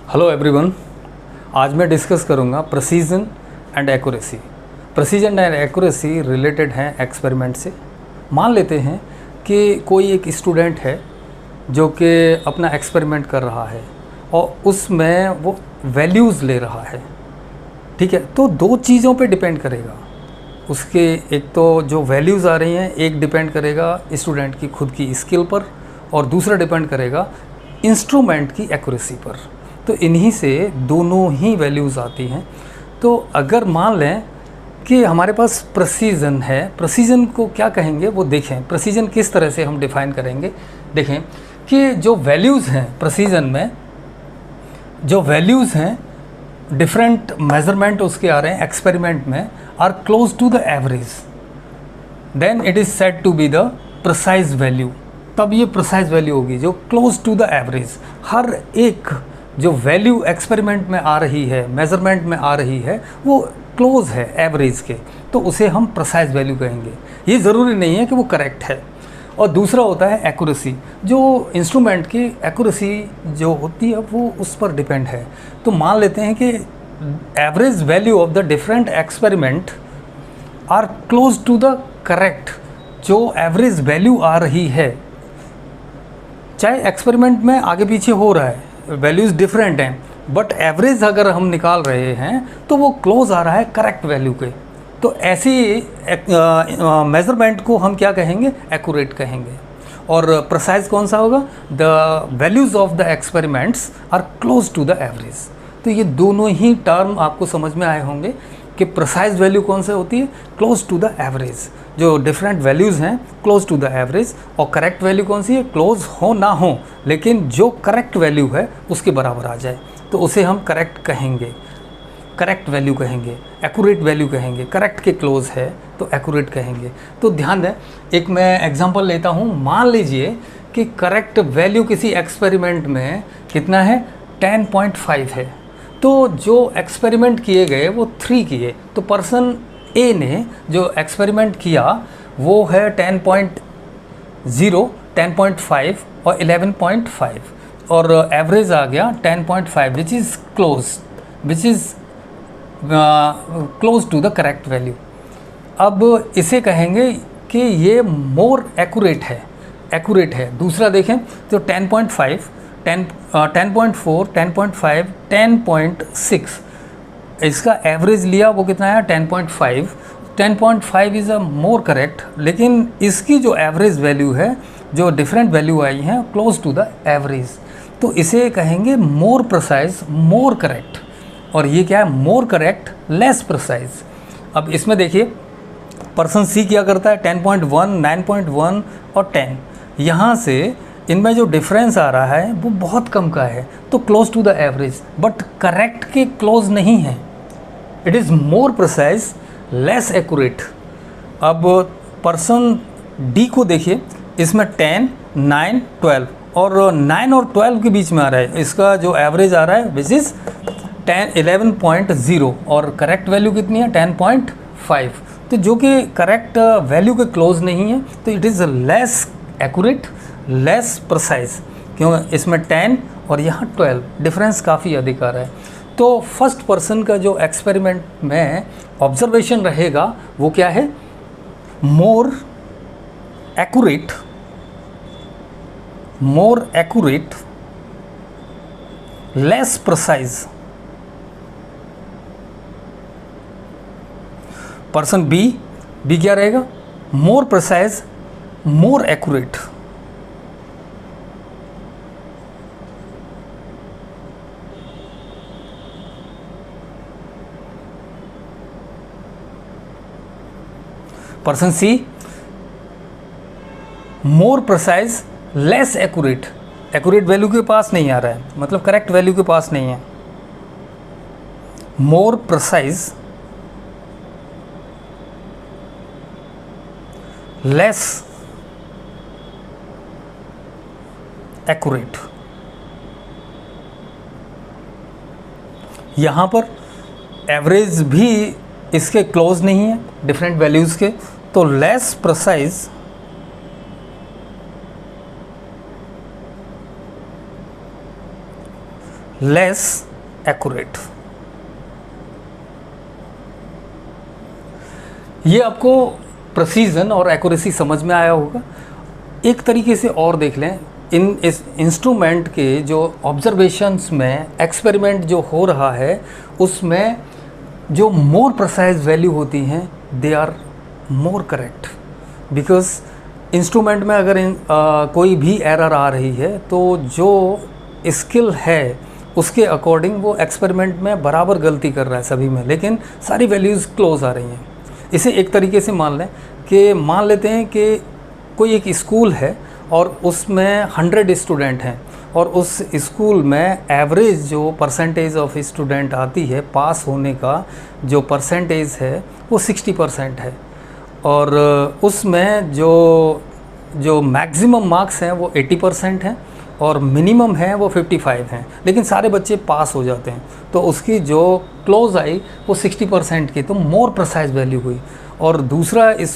Hello everyone. आज मैं discuss करूंगा precision and accuracy. Precision and accuracy related हैं एक्सपेरिमेंट से। मान लेते हैं कि कोई एक स्टूडेंट है जो कि अपना एक्सपेरिमेंट कर रहा है और उसमें वो वैल्यूज़ ले रहा है, ठीक है। तो दो चीज़ों पे डिपेंड करेगा उसके, एक तो जो वैल्यूज़ आ रही हैं, एक डिपेंड करेगा स्टूडेंट की खुद की स्किल पर और दूसरा डिपेंड करेगा इंस्ट्रूमेंट की एक्यूरेसी पर। तो इन्हीं से दोनों ही वैल्यूज़ आती हैं। तो अगर मान लें कि हमारे पास प्रिसीजन है, प्रिसीजन को क्या कहेंगे वो देखें। प्रिसीजन किस तरह से हम डिफ़ाइन करेंगे, देखें कि जो वैल्यूज़ हैं प्रिसीजन में, जो वैल्यूज़ हैं डिफरेंट मेज़रमेंट उसके आ रहे हैं एक्सपेरिमेंट में, are close to the average, then it is said to be the precise value. तब ये प्रिसाइज वैल्यू होगी जो क्लोज टू द एवरेज। हर एक जो वैल्यू एक्सपेरिमेंट में आ रही है, मेज़रमेंट में आ रही है, वो क्लोज है एवरेज के, तो उसे हम प्रिसाइज वैल्यू कहेंगे। ये ज़रूरी नहीं है कि वो करेक्ट है। और दूसरा होता है एक्यूरेसी। जो इंस्ट्रूमेंट की एक्यूरेसी जो होती है वो उस पर डिपेंड है। तो मान लेते हैं कि average value of the different experiment are close to the correct. जो एवरेज वैल्यू आ रही है, चाहे एक्सपेरिमेंट में आगे पीछे हो रहा है, वैल्यूज़ डिफरेंट हैं, बट एवरेज अगर हम निकाल रहे हैं तो वो क्लोज आ रहा है करेक्ट वैल्यू के। तो ऐसी मेज़रमेंट को हम क्या कहेंगे, एक्यूरेट कहेंगे। और प्रिसाइज कौन सा होगा, the values of the experiments are close to the average. तो ये दोनों ही टर्म आपको समझ में आए होंगे कि प्रिसाइज वैल्यू कौन से होती है, क्लोज टू द एवरेज। जो डिफरेंट वैल्यूज़ हैं क्लोज टू द एवरेज। और करेक्ट वैल्यू कौन सी है, क्लोज हो ना हो लेकिन जो करेक्ट वैल्यू है उसके बराबर आ जाए, तो उसे हम करेक्ट कहेंगे, करेक्ट वैल्यू कहेंगे, एक्यूरेट वैल्यू कहेंगे। करेक्ट के क्लोज है तो एक्यूरेट कहेंगे। तो ध्यान दें, एक मैं एग्जांपल लेता हूँ। मान लीजिए कि करेक्ट वैल्यू किसी एक्सपेरिमेंट में कितना है, 10.5 है। तो जो एक्सपेरिमेंट किए गए वो 3 किए, तो पर्सन ए ने जो एक्सपेरिमेंट किया वो है 10.0, 10.5 और 11.5, और एवरेज आ गया 10.5 which is close to the correct value. अब इसे कहेंगे कि ये मोर एक्यूरेट है। दूसरा देखें तो 10.5, 10.4, 10.5, 10.6, इसका एवरेज लिया वो कितना है, 10.5। 10.5 इज़ अ मोर करेक्ट, लेकिन इसकी जो एवरेज वैल्यू है, जो डिफरेंट वैल्यू आई हैं क्लोज टू द एवरेज, तो इसे कहेंगे मोर प्रिसाइज, मोर करेक्ट। और ये क्या है, मोर करेक्ट लेस प्रिसाइज। अब इसमें देखिए पर्सन सी क्या करता है, 10.1, 9.1 और 10। यहाँ से इनमें जो डिफरेंस आ रहा है वो बहुत कम का है, तो close to the average, but correct के क्लोज नहीं है। It is more precise less accurate. अब पर्सन डी को देखिए, इसमें 10, 9, 12 और 9 और 12 के बीच में आ रहा है। इसका जो एवरेज आ रहा है विच इज़ 11.0 और करेक्ट वैल्यू कितनी है, 10.5। तो जो कि करेक्ट वैल्यू के क्लोज नहीं है, तो it is less accurate, less precise. क्यों, इसमें 10 और यहाँ 12, डिफरेंस काफ़ी अधिक आ रहा है। तो फर्स्ट पर्सन का जो एक्सपेरिमेंट में ऑब्जर्वेशन रहेगा वो क्या है, more accurate less precise. Person B क्या रहेगा, more precise, more accurate. Person C more precise less accurate, accurate value के पास नहीं आ रहा है, मतलब करेक्ट वैल्यू के पास नहीं है। मोर प्रिसाइज लेस एक्यूरेट। यहाँ पर एवरेज भी इसके क्लोज नहीं है डिफरेंट वैल्यूज़ के, तो लेस प्रिसाइज लेस एक्यूरेट। ये आपको प्रिसीजन और एक्यूरेसी समझ में आया होगा। एक तरीके से और देख लें, इस इंस्ट्रूमेंट के जो ऑब्जर्वेशंस में एक्सपेरिमेंट जो हो रहा है उसमें जो मोर प्रिसाइज वैल्यू होती हैं they are more correct, because instrument में अगर कोई भी एरर आ रही है तो जो स्किल है उसके अकॉर्डिंग वो एक्सपेरिमेंट में बराबर गलती कर रहा है सभी में, लेकिन सारी वैल्यूज़ क्लोज आ रही हैं। इसे एक तरीके से मान लें कि मान लेते हैं कि कोई एक स्कूल है और उसमें 100 स्टूडेंट हैं और उस स्कूल में एवरेज जो परसेंटेज ऑफ स्टूडेंट आती है, पास होने का जो परसेंटेज है वो 60% है, और उसमें जो मैक्सिमम मार्क्स हैं वो 80% हैं और मिनिमम है वो 55 हैं, लेकिन सारे बच्चे पास हो जाते हैं, तो उसकी जो क्लोज आई वो 60% की, तो मोर प्रिसाइज वैल्यू हुई। और दूसरे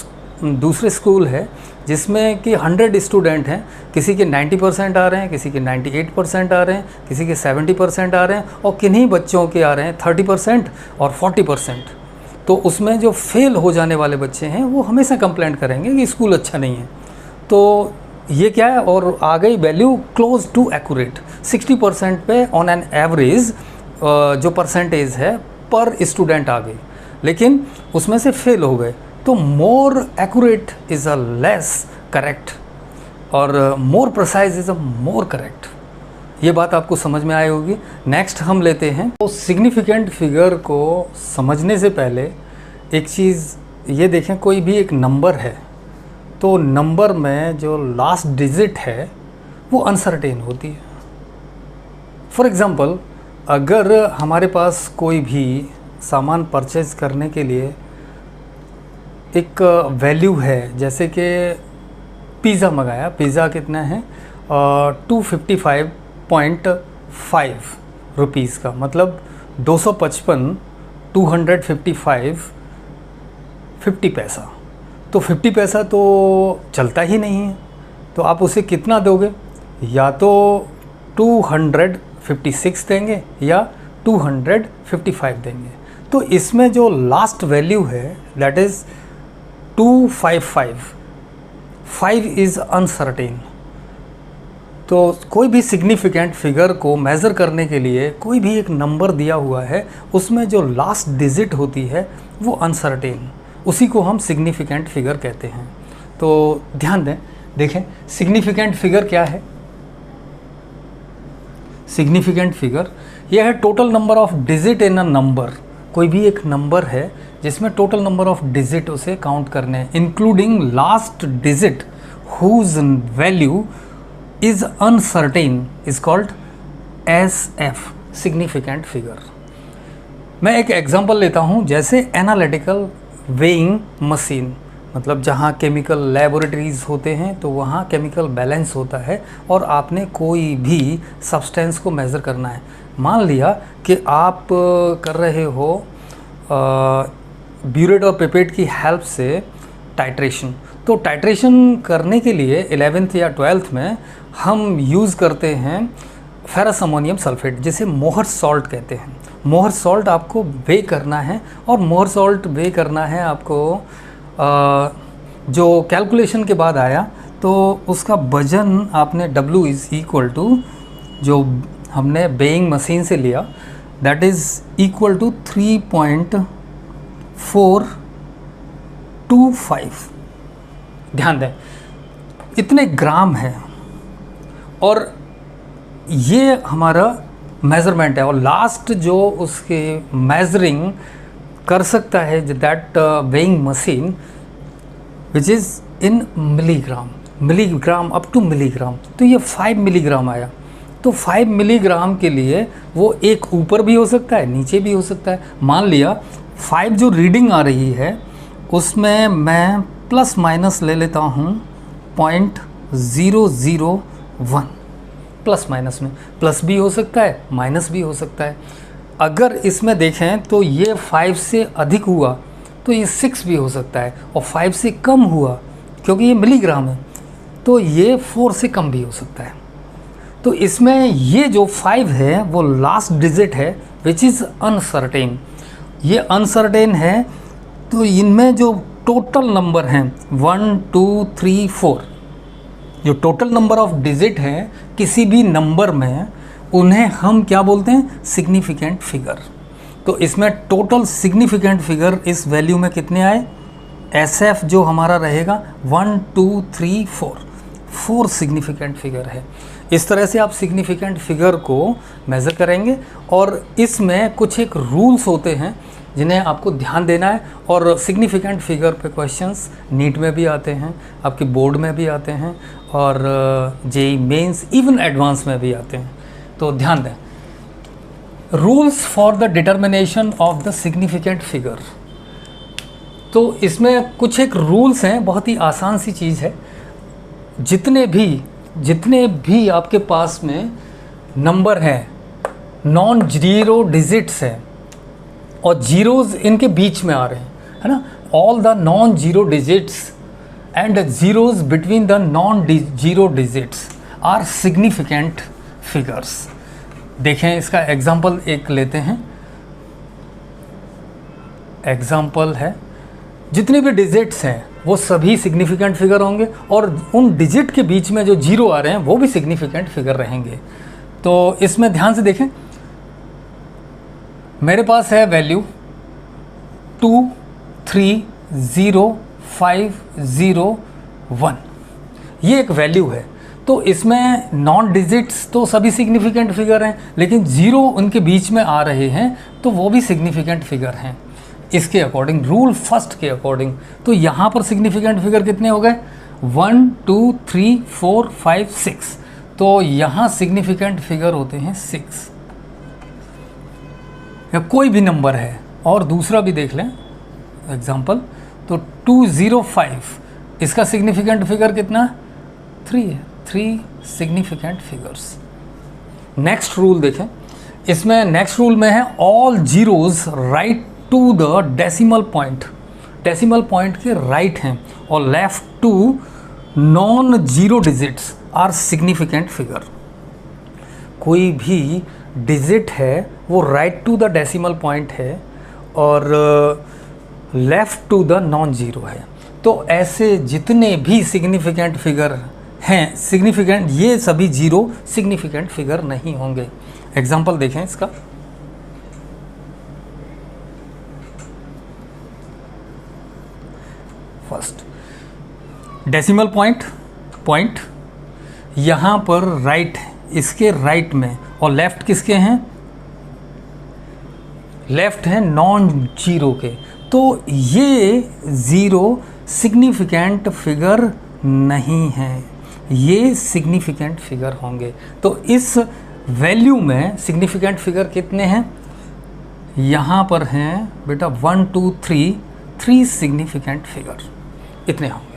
स्कूल है जिसमें कि 100 स्टूडेंट हैं, किसी के 90% आ रहे हैं, किसी के 98% आ रहे हैं, किसी के 70% आ रहे हैं, और किन्हीं बच्चों के आ रहे हैं 30% और 40%। तो उसमें जो फेल हो जाने वाले बच्चे हैं वो हमेशा कंप्लेंट करेंगे कि स्कूल अच्छा नहीं है। तो ये क्या है, और आ गई वैल्यू क्लोज टू एक्यूरेट, 60% पे ऑन एन एवरेज जो परसेंटेज है पर स्टूडेंट आ गई, लेकिन उसमें से फेल हो गए। तो more accurate is a less correct और more precise is a more correct. ये बात आपको समझ में आई होगी। नेक्स्ट हम लेते हैं, तो सिग्निफिकेंट फिगर को समझने से पहले एक चीज़ ये देखें, कोई भी एक नंबर है तो नंबर में जो लास्ट डिजिट है वो अनसर्टेन होती है। फॉर एग्ज़ाम्पल, अगर हमारे पास कोई भी सामान परचेज करने के लिए एक वैल्यू है, जैसे कि पिज़्ज़ा मंगाया, पिज़्ज़ा कितना है 255.5 रुपीज़ का, मतलब 255 50 पैसा। तो 50 पैसा तो चलता ही नहीं है, तो आप उसे कितना दोगे, या तो 256 देंगे या 255 देंगे। तो इसमें जो लास्ट वैल्यू है दैट इज़ 255, 5 इज़ अनसर्टेन। तो कोई भी सिग्निफिकेंट फिगर को मेज़र करने के लिए कोई भी एक नंबर दिया हुआ है, उसमें जो लास्ट डिजिट होती है वो अनसर्टेन, उसी को हम सिग्निफिकेंट फिगर कहते हैं। तो ध्यान दें, देखें सिग्निफिकेंट फिगर क्या है। सिग्निफिकेंट फिगर यह है total number of digit in a number. कोई भी एक नंबर है जिसमें टोटल नंबर ऑफ डिजिट उसे काउंट करने हैं, including last digit whose value is uncertain is called SF, significant figure. मैं एक एग्जांपल लेता हूं, जैसे एनालिटिकल वेइंग मशीन, मतलब जहाँ केमिकल लेबोरेटरीज होते हैं तो वहाँ केमिकल बैलेंस होता है और आपने कोई भी सब्सटेंस को मेज़र करना है। मान लिया कि आप कर रहे हो ब्यूरेट और पिपेट की हेल्प से टाइट्रेशन। तो टाइट्रेशन करने के लिए 11th या 12th में हम यूज़ करते हैं फेरस अमोनियम सल्फेट, जिसे मोहर सॉल्ट कहते हैं। मोहर सॉल्ट आपको वे करना है, और मोहर सॉल्ट वे करना है आपको जो कैलकुलेशन के बाद आया तो उसका वजन आपने W इज़ इक्वल टू, जो हमने वेइंग मशीन से लिया, दैट इज़ इक्वल टू 3.425। ध्यान दें, इतने ग्राम है और ये हमारा मेज़रमेंट है, और लास्ट जो उसके मेजरिंग कर सकता है that weighing machine which is in milligram up to milligram. तो ये 5 मिलीग्राम आया। तो 5 मिलीग्राम के लिए वो एक ऊपर भी हो सकता है, नीचे भी हो सकता है। मान लिया 5 जो रीडिंग आ रही है उसमें मैं प्लस माइनस ले लेता हूँ 0.001। प्लस माइनस में प्लस भी हो सकता है, माइनस भी हो सकता है। अगर इसमें देखें तो ये 5 से अधिक हुआ तो ये 6 भी हो सकता है, और 5 से कम हुआ क्योंकि ये मिलीग्राम है तो ये 4 से कम भी हो सकता है। तो इसमें ये जो 5 है वो लास्ट डिजिट है विच इज़ अनसर्टेन, ये अनसर्टेन है। तो इनमें जो टोटल नंबर हैं 1 2 3 4, जो टोटल नंबर ऑफ डिजिट हैं किसी भी नंबर में, उन्हें हम क्या बोलते हैं, सिग्निफिकेंट फिगर। तो इसमें टोटल सिग्निफिकेंट फिगर इस वैल्यू में कितने आए, SF जो हमारा रहेगा 1 2 3 4 सिग्निफिकेंट फिगर है। इस तरह से आप सिग्निफिकेंट फिगर को मेज़र करेंगे और इसमें कुछ एक रूल्स होते हैं जिन्हें आपको ध्यान देना है। और सिग्निफिकेंट फिगर पे क्वेश्चंस नीट में भी आते हैं, आपके बोर्ड में भी आते हैं और JEE मेंस इवन एडवांस में भी आते हैं, तो ध्यान दें। Rules for the determination of the significant figure, तो इसमें कुछ एक रूल्स हैं, बहुत ही आसान सी चीज़ है। जितने भी आपके पास में नंबर हैं, नॉन जीरो डिजिट्स हैं और जीरोज़ इनके बीच में आ रहे हैं, है ना, all the non zero digits and zeros between the non zero digits are significant figures. देखें इसका एग्जाम्पल एक लेते हैं। एग्जाम्पल है, जितने भी डिजिट्स हैं वो सभी सिग्निफिकेंट फिगर होंगे और उन डिजिट के बीच में जो जीरो आ रहे हैं वो भी सिग्निफिकेंट फिगर रहेंगे। तो इसमें ध्यान से देखें, मेरे पास है वैल्यू 2 3 0 5 0 1, ये एक वैल्यू है। तो इसमें नॉन डिजिट्स तो सभी सिग्निफिकेंट फिगर हैं, लेकिन जीरो उनके बीच में आ रहे हैं तो वो भी सिग्निफिकेंट फिगर हैं इसके अकॉर्डिंग, रूल फर्स्ट के अकॉर्डिंग। तो यहाँ पर सिग्निफिकेंट फिगर कितने हो गए, 1 2 3 4 5 6, तो यहाँ सिग्निफिकेंट फिगर होते हैं 6, या कोई भी नंबर है। और दूसरा भी देख लें एग्जाम्पल, तो 205, इसका सिग्निफिकेंट फिगर कितना है, 3 है, 3 सिग्निफिकेंट फिगर्स। नेक्स्ट रूल देखें, इसमें नेक्स्ट रूल में है all zeros right to the decimal point, decimal point के राइट हैं, और left to non zero digits are significant figure. कोई भी डिजिट है वो right to the decimal point है और left to the non zero है। तो ऐसे जितने भी सिग्निफिकेंट फिगर हैं, सिग्निफिकेंट, ये सभी जीरो सिग्निफिकेंट फिगर नहीं होंगे। एग्जाम्पल देखें इसका, फर्स्ट डेसिमल पॉइंट यहाँ पर राइट है, इसके राइट में, और लेफ्ट किसके हैं, लेफ्ट है नॉन जीरो के। तो ये ज़ीरो सिग्निफिकेंट फिगर नहीं है, ये सिग्निफिकेंट फिगर होंगे। तो इस वैल्यू में सिग्निफिकेंट फिगर कितने हैं, यहाँ पर हैं बेटा 1 2 3 सिग्निफिकेंट फिगर, इतने होंगे।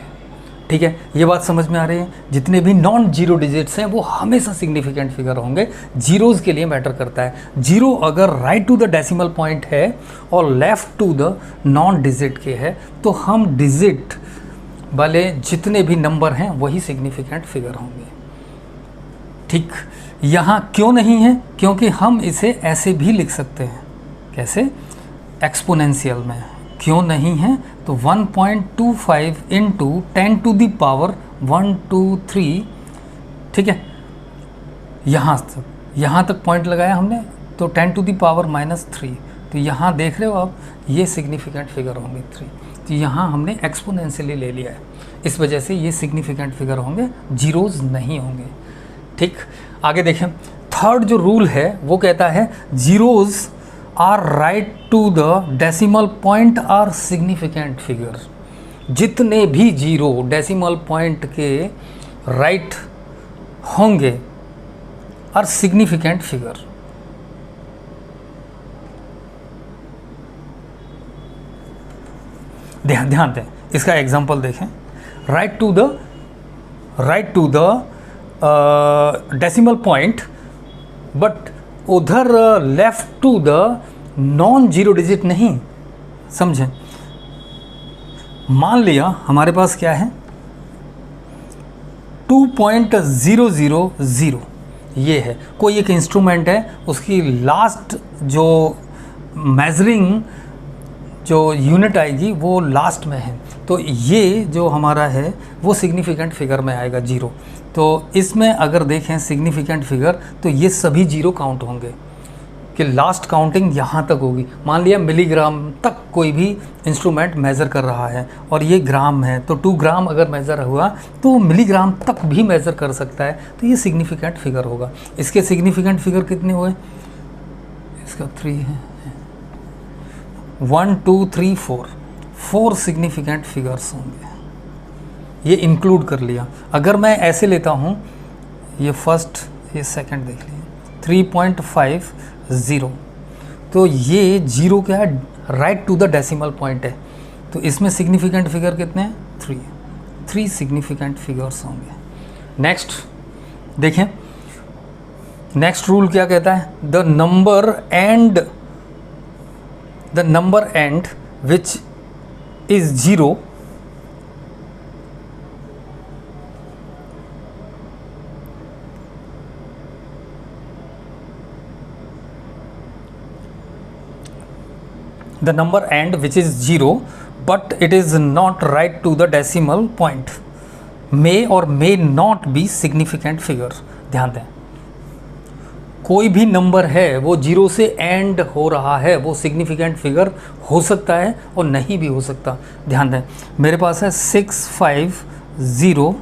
ठीक है, ये बात समझ में आ रही है। जितने भी नॉन जीरो डिजिट्स हैं वो हमेशा सिग्निफिकेंट फिगर होंगे, जीरोज़ के लिए मैटर करता है। जीरो अगर right to the decimal point है और left to the non digit के है, तो हम डिजिट वाले जितने भी नंबर हैं वही सिग्निफिकेंट फिगर होंगे। ठीक, यहाँ क्यों नहीं है, क्योंकि हम इसे ऐसे भी लिख सकते हैं, कैसे, एक्सपोनेंशियल में। क्यों नहीं है, तो 1.25 इंटू 10 टू द पावर 1 2 3, ठीक है, यहाँ तक पॉइंट लगाया हमने, तो 10 टू द पावर -3, तो यहाँ देख रहे हो आप, ये सिग्निफिकेंट फिगर होंगे 3। तो यहाँ हमने एक्सपोनेंशियली ले लिया है, इस वजह से ये सिग्निफिकेंट फिगर होंगे, जीरोज़ नहीं होंगे। ठीक, आगे देखें, थर्ड जो रूल है वो कहता है zeros are right to the decimal point are significant figure. जितने भी जीरो डेसिमल पॉइंट के राइट होंगे आर सिग्निफिकेंट फिगर। ध्यान दें, इसका एग्जांपल देखें, right to the decimal point, but उधर left to the non zero digit नहीं। समझें, मान लिया हमारे पास क्या है, 2.000, ये है, कोई एक इंस्ट्रूमेंट है, उसकी लास्ट जो मेजरिंग जो यूनिट आएगी वो लास्ट में है, तो ये जो हमारा है वो सिग्निफिकेंट फिगर में आएगा 0। तो इसमें अगर देखें सिग्निफिकेंट फिगर तो ये सभी 0 काउंट होंगे कि लास्ट काउंटिंग यहाँ तक होगी। मान लिया मिलीग्राम तक कोई भी इंस्ट्रूमेंट मेज़र कर रहा है और ये ग्राम है, तो 2 ग्राम अगर मेज़र हुआ तो मिलीग्राम तक भी मेज़र कर सकता है, तो ये सिग्निफिकेंट फिगर होगा। इसके सिग्निफिकेंट फिगर कितने हुए? इसका 3 है, 1 2 3 4 सिग्निफिकेंट फिगर्स होंगे, ये इंक्लूड कर लिया। अगर मैं ऐसे लेता हूँ, ये फर्स्ट ये सेकंड देख लीजिए 3.50, तो ये 0 क्या है? Right to the decimal point है, तो इसमें सिग्निफिकेंट फिगर कितने हैं? 3 सिग्निफिकेंट फिगर्स होंगे। नेक्स्ट देखें, नेक्स्ट रूल क्या कहता है? The number and which is 0 the number end which is 0 but it is not right to the decimal point may or may not be significant figure। ध्यान दें, कोई भी number है वो 0 से एंड हो रहा है, वो सिग्निफिकेंट फिगर हो सकता है और नहीं भी हो सकता। ध्यान दें, मेरे पास है 65000,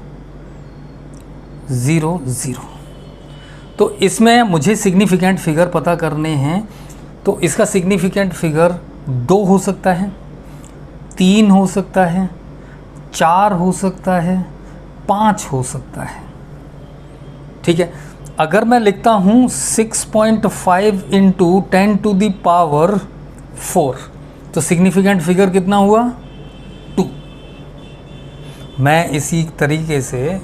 तो इसमें मुझे सिग्निफिकेंट फिगर पता करने हैं, तो इसका सिग्निफिकेंट फिगर 2 हो सकता है, 3 हो सकता है, 4 हो सकता है, 5 हो सकता है। ठीक है, अगर मैं लिखता हूँ 6.5 इंटू 10⁴, तो सिग्निफिकेंट फिगर कितना हुआ? 2। मैं इसी तरीके से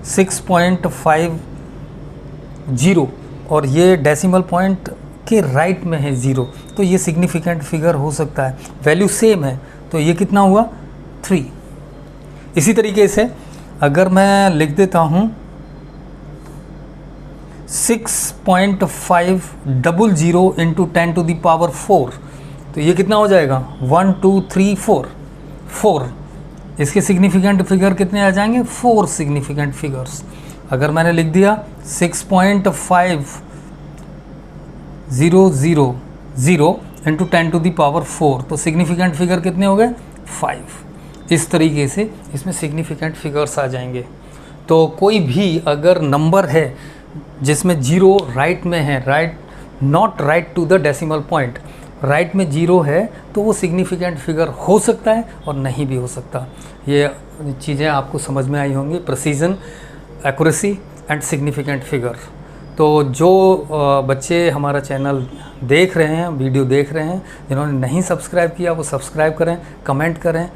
6.50 और ये डेसिमल पॉइंट के राइट में है 0, तो ये सिग्निफिकेंट फिगर हो सकता है, वैल्यू सेम है, तो ये कितना हुआ? 3। इसी तरीके से अगर मैं लिख देता हूँ 6.500 इंटू 10⁴, तो ये कितना हो जाएगा? 1 2 3 4। इसके सिग्निफिकेंट फिगर कितने आ जाएंगे? 4 सिग्निफिकेंट फिगर्स। अगर मैंने लिख दिया 6.500 इंटू 10⁴, तो सिग्निफिकेंट फिगर कितने हो गए? 5। इस तरीके से इसमें सिग्निफिकेंट फिगर्स आ जाएंगे। तो कोई भी अगर नंबर है जिसमें 0 राइट में है, not right to the decimal point, right में 0 है, तो वो सिग्निफिकेंट फिगर हो सकता है और नहीं भी हो सकता। ये चीज़ें आपको समझ में आई होंगी, precision, accuracy and significant figure. तो जो बच्चे हमारा चैनल देख रहे हैं, वीडियो देख रहे हैं, जिन्होंने नहीं सब्सक्राइब किया वो सब्सक्राइब करें, कमेंट करें।